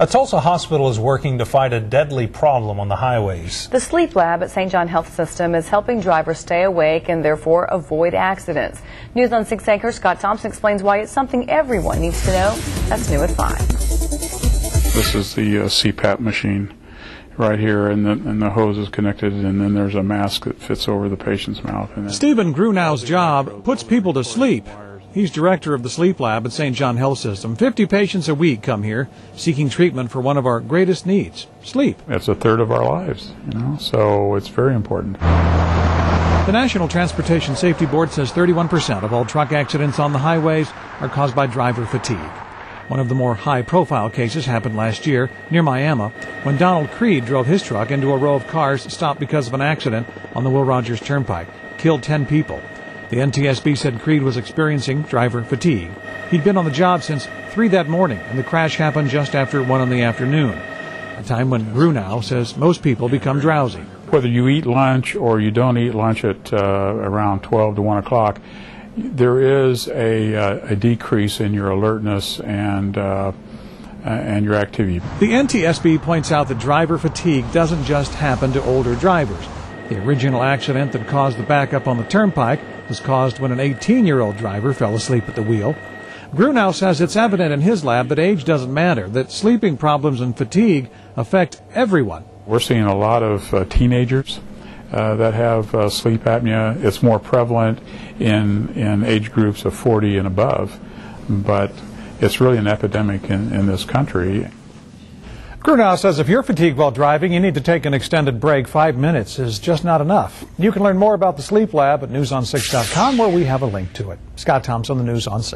A Tulsa hospital is working to fight a deadly problem on the highways. The sleep lab at St. John Health System is helping drivers stay awake and therefore avoid accidents. News on 6 Acres, Scott Thompson explains why it's something everyone needs to know. That's new at 5. This is the CPAP machine right here, and the hose is connected, and then there's a mask that fits over the patient's mouth. Stephen Gruenau's job puts people to sleep. He's director of the sleep lab at St. John Health System. 50 patients a week come here seeking treatment for one of our greatest needs, sleep. It's a third of our lives, so it's very important. The National Transportation Safety Board says 31% of all truck accidents on the highways are caused by driver fatigue. One of the more high-profile cases happened last year near Miami when Donald Creed drove his truck into a row of cars stopped because of an accident on the Will Rogers Turnpike, killed 10 people. The NTSB said Creed was experiencing driver fatigue. He'd been on the job since 3 that morning, and the crash happened just after 1 in the afternoon, a time when Gruenau says most people become drowsy. Whether you eat lunch or you don't eat lunch at around 12 to 1 o'clock, there is a decrease in your alertness and your activity. The NTSB points out that driver fatigue doesn't just happen to older drivers. The original accident that caused the backup on the turnpike was caused when an 18-year-old driver fell asleep at the wheel. Gruenau says it's evident in his lab that age doesn't matter, that sleeping problems and fatigue affect everyone. We're seeing a lot of teenagers that have sleep apnea. It's more prevalent in age groups of 40 and above, but it's really an epidemic in this country. Gruenau says if you're fatigued while driving, you need to take an extended break. 5 minutes is just not enough. You can learn more about the sleep lab at newson6.com, where we have a link to it. Scott Thompson, the News on 6.